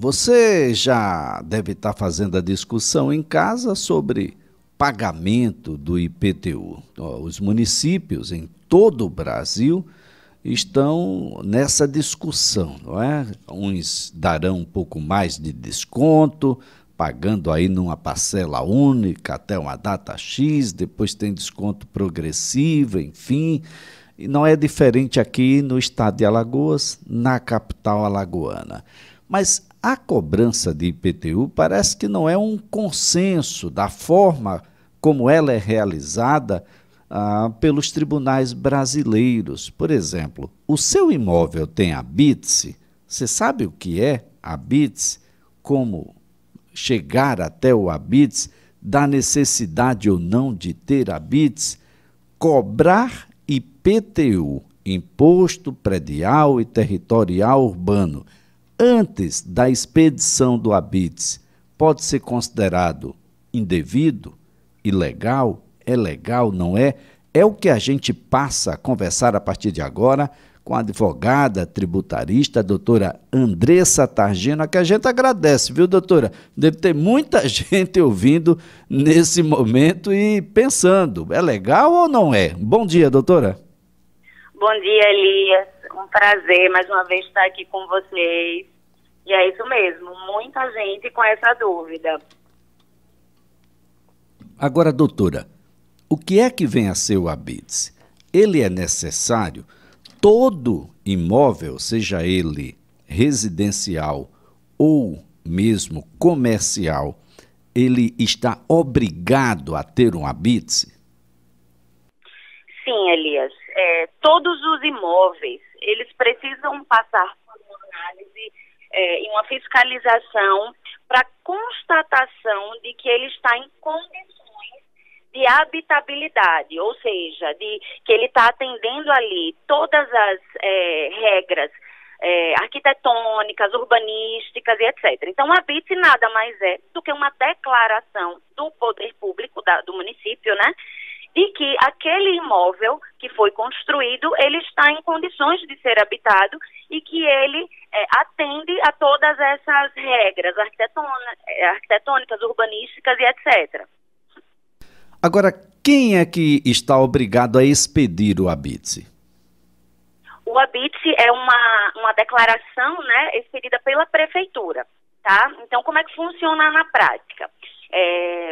Você já deve estar fazendo a discussão em casa sobre pagamento do IPTU. Os municípios em todo o Brasil estão nessa discussão, não é? Uns darão um pouco mais de desconto, pagando aí numa parcela única até uma data X, depois tem desconto progressivo, enfim. E não é diferente aqui no estado de Alagoas, na capital alagoana. Mas a cobrança de IPTU parece que não é um consenso da forma como ela é realizada pelos tribunais brasileiros. Por exemplo, o seu imóvel tem habite-se? Você sabe o que é habite-se? Como chegar até o habite-se? Da necessidade ou não de ter habite-se? Cobrar IPTU, Imposto Predial e Territorial Urbano, antes da expedição do habite-se, pode ser considerado indevido, ilegal? É legal, não é? É o que a gente passa a conversar a partir de agora com a advogada tributarista, a doutora Andressa Targino, que a gente agradece, viu, doutora? Deve ter muita gente ouvindo nesse momento e pensando, é legal ou não é? Bom dia, doutora. Bom dia, Elias. Um prazer mais uma vez estar aqui com vocês. E é isso mesmo, muita gente com essa dúvida. Agora, doutora, o que é que vem a ser o habite-se? Ele é necessário? Todo imóvel, seja ele residencial ou mesmo comercial, ele está obrigado a ter um habite-se? Sim, Elias. Todos os imóveis, eles precisam passar por uma análise e uma fiscalização para constatação de que ele está em condições de habitabilidade, ou seja, de que ele está atendendo ali todas as regras arquitetônicas, urbanísticas e etc. Então, o habite nada mais é do que uma declaração do poder público do município, né, de que aquele imóvel que foi construído, ele está em condições de ser habitado e que ele atende a todas essas regras arquitetônicas, urbanísticas e etc. Agora, quem é que está obrigado a expedir o habite-se? O habite-se é uma declaração, né, expedida pela prefeitura, tá? Então, como é que funciona na prática?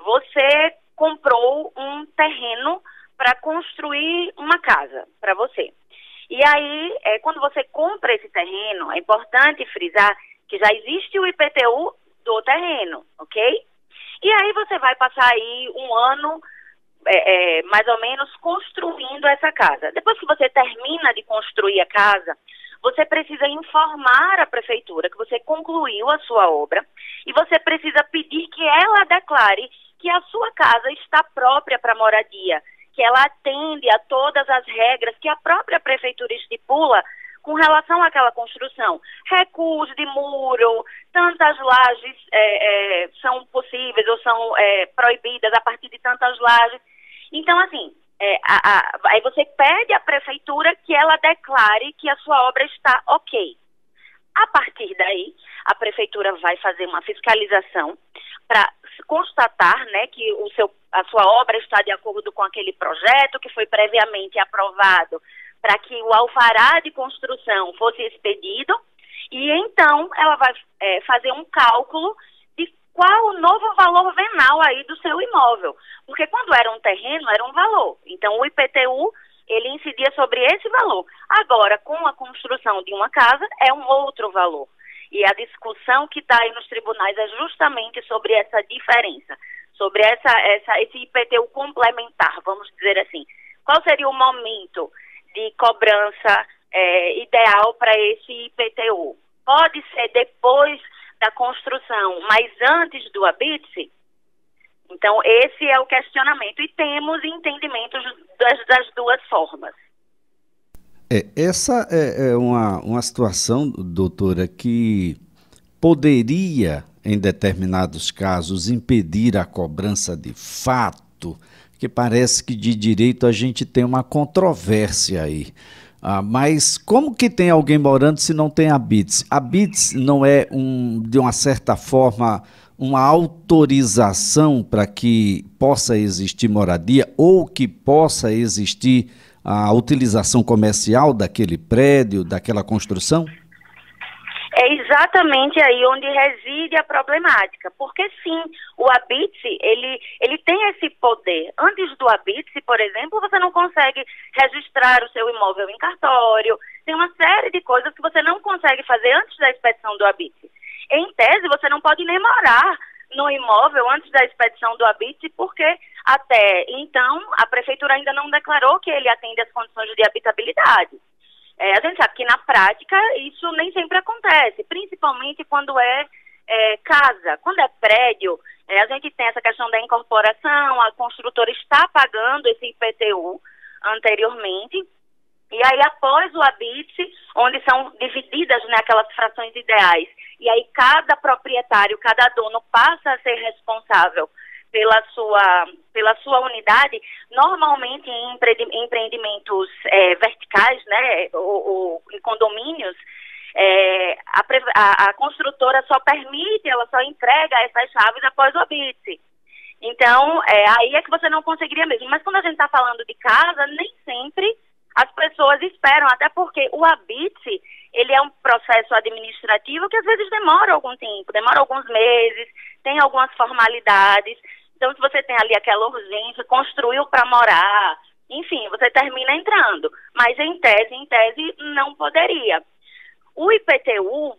Você comprou um terreno para construir uma casa para você. E aí, quando você compra esse terreno, é importante frisar que já existe o IPTU do terreno, ok? E aí você vai passar aí um ano, mais ou menos, construindo essa casa. Depois que você termina de construir a casa, você precisa informar a prefeitura que você concluiu a sua obra e você precisa pedir que ela declare que a sua casa está própria para moradia, que ela atende a todas as regras que a própria prefeitura estipula com relação àquela construção. Recuos de muro, tantas lajes são possíveis ou são proibidas a partir de tantas lajes. Então, assim, aí você pede à prefeitura que ela declare que a sua obra está ok. A partir daí, a prefeitura vai fazer uma fiscalização para constatar, né, que a sua obra está de acordo com aquele projeto que foi previamente aprovado para que o alvará de construção fosse expedido, e então ela vai fazer um cálculo de qual o novo valor venal aí do seu imóvel. Porque quando era um terreno, era um valor. Então, o IPTU, ele incidia sobre esse valor. Agora, com a construção de uma casa, é um outro valor. E a discussão que está aí nos tribunais é justamente sobre essa diferença, sobre esse IPTU complementar, vamos dizer assim. Qual seria o momento de cobrança ideal para esse IPTU? Pode ser depois da construção, mas antes do habite-se? Então, esse é o questionamento. E temos entendimentos das duas formas. Essa é uma situação, doutora, que poderia, em determinados casos, impedir a cobrança de fato, que parece que de direito a gente tem uma controvérsia aí. Mas como que tem alguém morando se não tem habites? Habites não é, de uma certa forma, uma autorização para que possa existir moradia ou que possa existir a utilização comercial daquele prédio, daquela construção? É exatamente aí onde reside a problemática, porque sim, o habite, ele tem esse poder. Antes do habite, por exemplo, você não consegue registrar o seu imóvel em cartório, tem uma série de coisas que você não consegue fazer antes da expedição do habite. Em tese, você não pode nem morar no imóvel antes da expedição do habite, porque até então a prefeitura ainda não declarou que ele atende às condições de habitabilidade. A gente sabe que na prática isso nem sempre acontece, principalmente quando é casa. Quando é prédio, a gente tem essa questão da incorporação, a construtora está pagando esse IPTU anteriormente, e aí após o habite, onde são divididas, né, aquelas frações ideais, e aí cada proprietário, cada dono passa a ser responsável pela sua unidade, normalmente em empreendimentos verticais, né, ou em condomínios, a construtora só permite, ela só entrega essas chaves após o habite. Então, aí é que você não conseguiria mesmo. Mas quando a gente está falando de casa, nem sempre as pessoas esperam, até porque o habite, ele é um processo administrativo que às vezes demora algum tempo, demora alguns meses, tem algumas formalidades. Então, se você tem ali aquela urgência, construiu para morar, enfim, você termina entrando. Mas em tese, não poderia. O IPTU,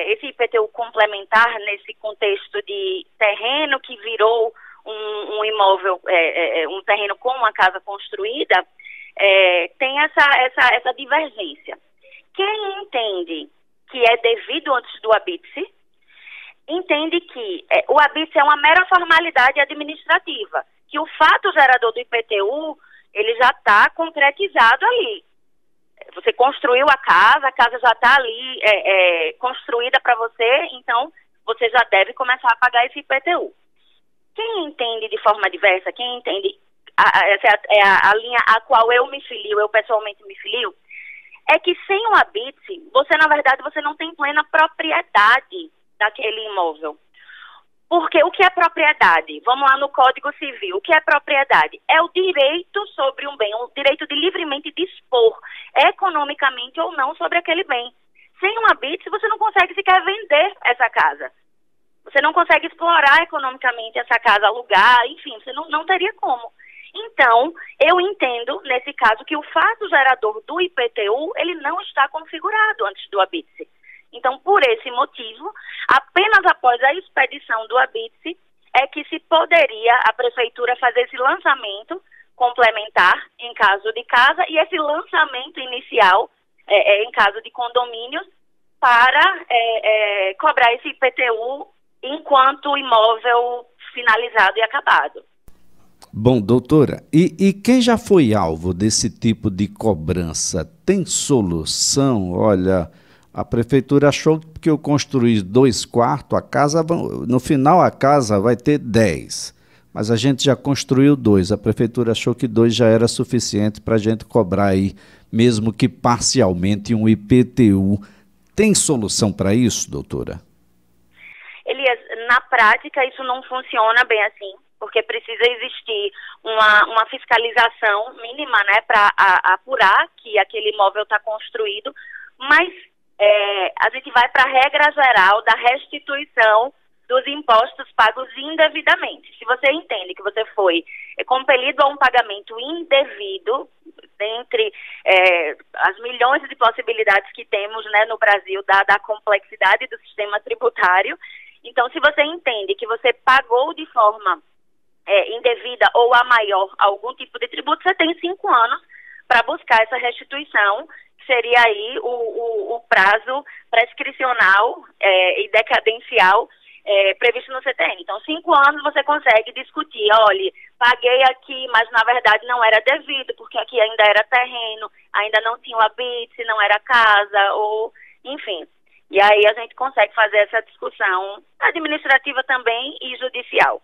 esse IPTU complementar nesse contexto de terreno que virou um imóvel, um terreno com uma casa construída, tem essa divergência. Quem entende que é devido antes do habite, entende que o habite é uma mera formalidade administrativa, que o fato gerador do IPTU, ele já está concretizado ali. Você construiu a casa já está ali construída para você, então você já deve começar a pagar esse IPTU. Quem entende de forma diversa, quem entende, essa é a linha a qual eu pessoalmente me filio, é que sem o habite, você na verdade você não tem plena propriedade daquele imóvel. Porque o que é propriedade? Vamos lá no Código Civil. O que é propriedade? É o direito sobre um bem, o direito de livremente dispor, economicamente ou não, sobre aquele bem. Sem um habite, você não consegue sequer vender essa casa. Você não consegue explorar economicamente essa casa, alugar, enfim, você não teria como. Então, eu entendo, nesse caso, que o fato gerador do IPTU, ele não está configurado antes do habite. Então, por esse motivo, apenas após a expedição do habite é que se poderia a prefeitura fazer esse lançamento complementar em caso de casa e esse lançamento inicial em caso de condomínios para cobrar esse IPTU enquanto imóvel finalizado e acabado. Bom, doutora, e quem já foi alvo desse tipo de cobrança, tem solução? Olha, a prefeitura achou que porque eu construí 2 quartos, no final a casa vai ter 10, mas a gente já construiu 2, a prefeitura achou que 2 já era suficiente para a gente cobrar aí, mesmo que parcialmente, um IPTU. Tem solução para isso, doutora? Elias, na prática isso não funciona bem assim, porque precisa existir uma fiscalização mínima, né, para apurar que aquele imóvel está construído, mas a gente vai para a regra geral da restituição dos impostos pagos indevidamente. Se você entende que você foi compelido a um pagamento indevido, dentre as milhões de possibilidades que temos, né, no Brasil, da complexidade do sistema tributário, então se você entende que você pagou de forma indevida ou a maior algum tipo de tributo, você tem 5 anos para buscar essa restituição, que seria aí o prazo prescricional e decadencial previsto no CTN. Então, 5 anos você consegue discutir, olha, paguei aqui, mas na verdade não era devido, porque aqui ainda era terreno, ainda não tinha o habite, não era casa, ou enfim. E aí a gente consegue fazer essa discussão administrativa também e judicial.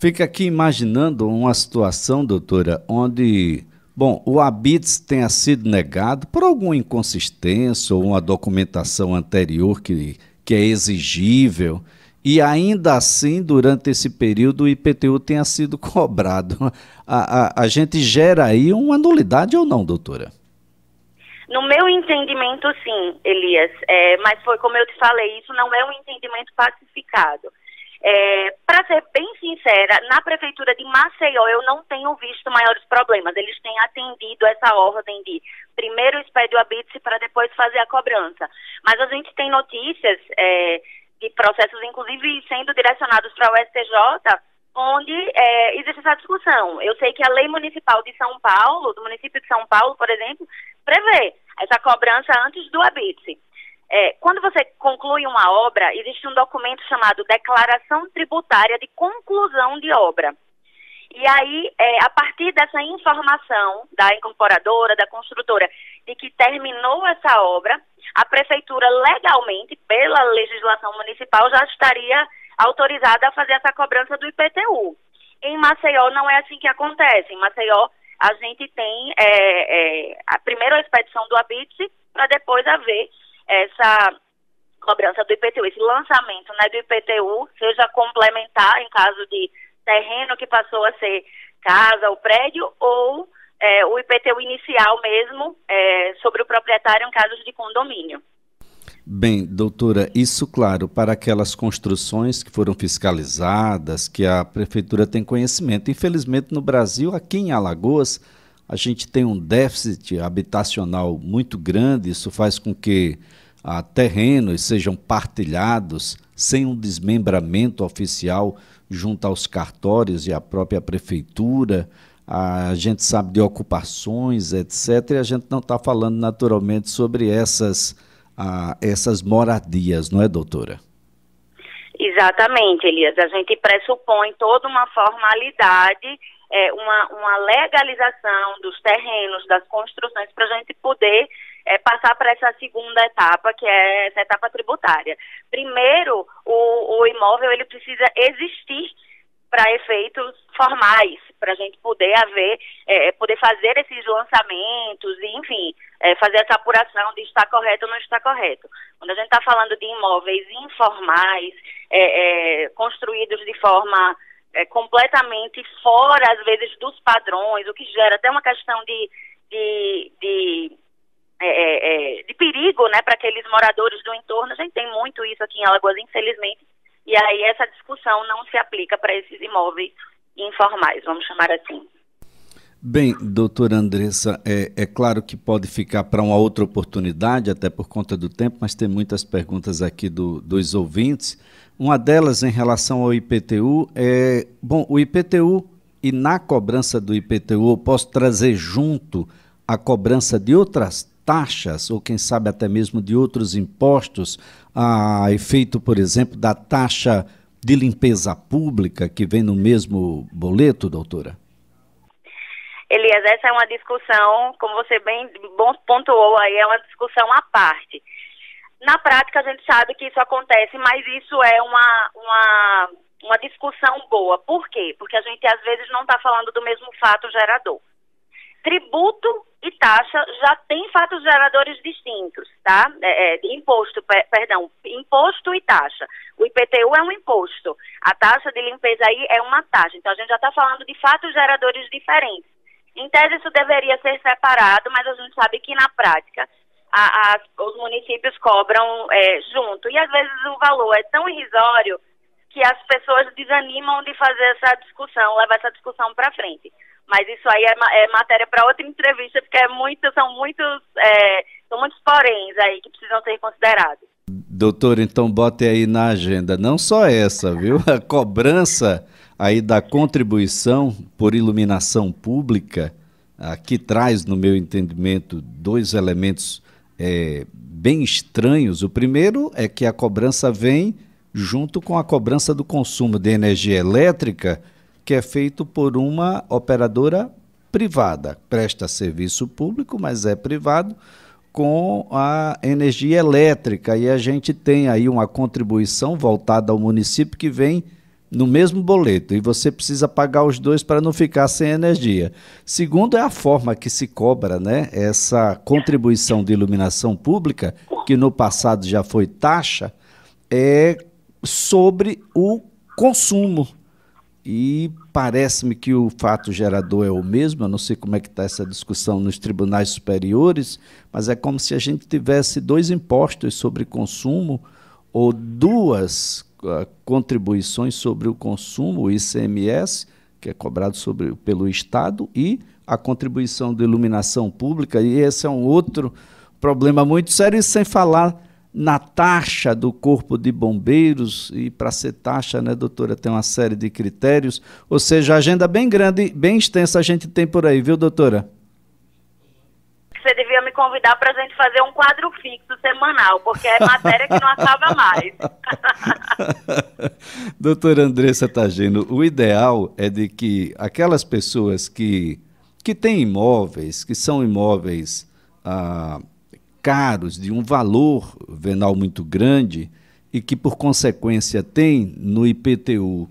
Fica aqui imaginando uma situação, doutora, onde Bom, o HABITS tenha sido negado por alguma inconsistência ou uma documentação anterior que é exigível, e ainda assim, durante esse período, o IPTU tenha sido cobrado. A gente gera aí uma nulidade ou não, doutora? No meu entendimento, sim, Elias, mas foi como eu te falei, isso não é um entendimento pacificado. Para ser bem sincera, na Prefeitura de Maceió eu não tenho visto maiores problemas. Eles têm atendido essa ordem de primeiro expede o HABITS para depois fazer a cobrança. Mas a gente tem notícias de processos, inclusive, sendo direcionados para o STJ, onde existe essa discussão. Eu sei que a lei municipal de São Paulo, do município de São Paulo, por exemplo, prevê essa cobrança antes do HABITS. Quando você conclui uma obra, existe um documento chamado Declaração Tributária de Conclusão de Obra. E aí, a partir dessa informação da incorporadora, da construtora, de que terminou essa obra, a prefeitura legalmente, pela legislação municipal, já estaria autorizada a fazer essa cobrança do IPTU. Em Maceió não é assim que acontece. Em Maceió a gente tem a primeira expedição do HABITS para depois haver essa cobrança do IPTU, esse lançamento, né, do IPTU, seja complementar em caso de terreno que passou a ser casa ou prédio, ou o IPTU inicial mesmo sobre o proprietário em casos de condomínio. Bem, doutora, isso, claro, para aquelas construções que foram fiscalizadas, que a prefeitura tem conhecimento. Infelizmente, no Brasil, aqui em Alagoas, a gente tem um déficit habitacional muito grande. Isso faz com que terrenos sejam partilhados sem um desmembramento oficial junto aos cartórios e à própria prefeitura. A gente sabe de ocupações, etc., e a gente não está falando naturalmente sobre essas moradias, não é, doutora? Exatamente, Elias. A gente pressupõe toda uma formalidade, uma legalização dos terrenos, das construções, para a gente poder passar para essa segunda etapa, que é essa etapa tributária. Primeiro, o imóvel ele precisa existir para efeitos formais, para a gente poder poder fazer esses lançamentos, e, enfim, fazer essa apuração de está correto ou não está correto. Quando a gente está falando de imóveis informais, construídos de forma completamente fora, às vezes, dos padrões, o que gera até uma questão de perigo, né, para aqueles moradores do entorno. A gente tem muito isso aqui em Alagoas, infelizmente, e aí essa discussão não se aplica para esses imóveis informais, vamos chamar assim. Bem, doutora Andressa, é claro que pode ficar para uma outra oportunidade, até por conta do tempo, mas tem muitas perguntas aqui dos ouvintes. Uma delas em relação ao IPTU o IPTU, e na cobrança do IPTU, eu posso trazer junto a cobrança de outras taxas, ou quem sabe até mesmo de outros impostos, a efeito, por exemplo, da taxa de limpeza pública que vem no mesmo boleto, doutora? Elias, essa é uma discussão, como você bem pontuou aí, é uma discussão à parte. Na prática, a gente sabe que isso acontece, mas isso é uma discussão boa. Por quê? Porque a gente, às vezes, não está falando do mesmo fato gerador. Tributo e taxa já tem fatos geradores distintos, tá? Imposto e taxa. O IPTU é um imposto. A taxa de limpeza aí é uma taxa. Então, a gente já está falando de fatos geradores diferentes. Em tese, isso deveria ser separado, mas a gente sabe que, na prática, os municípios cobram junto. E, às vezes, o valor é tão irrisório que as pessoas desanimam de fazer essa discussão, levar essa discussão para frente. Mas isso aí é matéria para outra entrevista, porque são muitos poréns aí que precisam ser considerados. Doutor, então bote aí na agenda, não só essa, viu? A cobrança aí da contribuição por iluminação pública, aqui traz, no meu entendimento, dois elementos bem estranhos. O primeiro é que a cobrança vem junto com a cobrança do consumo de energia elétrica, que é feito por uma operadora privada. Presta serviço público, mas é privado, com a energia elétrica. E a gente tem aí uma contribuição voltada ao município que vem no mesmo boleto e você precisa pagar os dois para não ficar sem energia. Segundo, é a forma que se cobra, né, essa contribuição de iluminação pública, que no passado já foi taxa, é sobre o consumo. E parece-me que o fato gerador é o mesmo, eu não sei como é que está essa discussão nos tribunais superiores, mas é como se a gente tivesse dois impostos sobre consumo ou duas contribuições sobre o consumo, o ICMS, que é cobrado pelo Estado, e a contribuição de iluminação pública, e esse é um outro problema muito sério, e sem falar na taxa do Corpo de Bombeiros, e para ser taxa, né, doutora, tem uma série de critérios, ou seja, a agenda bem grande, bem extensa a gente tem por aí, viu, doutora? Você devia me convidar para a gente fazer um quadro fixo semanal, porque é matéria que não acaba mais. Doutora Andressa Tagino, o ideal é de que aquelas pessoas que têm imóveis, que são imóveis caros, de um valor venal muito grande e que, por consequência, tem no IPTU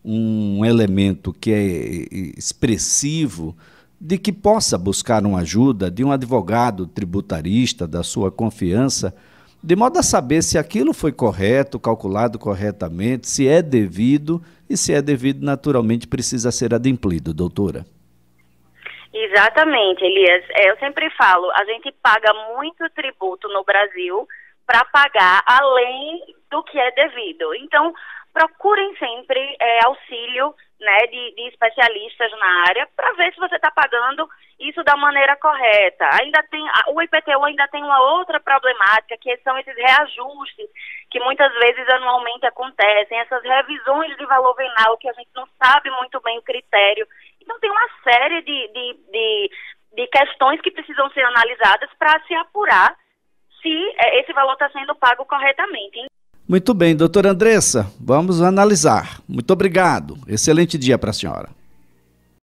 um elemento que é expressivo, de que possa buscar uma ajuda de um advogado tributarista da sua confiança, de modo a saber se aquilo foi correto, calculado corretamente, se é devido, e se é devido, naturalmente, precisa ser adimplido, doutora. Exatamente, Elias. Eu sempre falo, a gente paga muito tributo no Brasil para pagar além do que é devido. Então, procurem sempre auxílio, né, de especialistas na área para ver se você está pagando isso da maneira correta. O IPTU ainda tem uma outra problemática, que são esses reajustes que muitas vezes anualmente acontecem, essas revisões de valor venal que a gente não sabe muito bem o critério. Então tem uma série de questões que precisam ser analisadas para se apurar se esse valor está sendo pago corretamente. Muito bem, doutora Andressa, vamos analisar. Muito obrigado. Excelente dia para a senhora.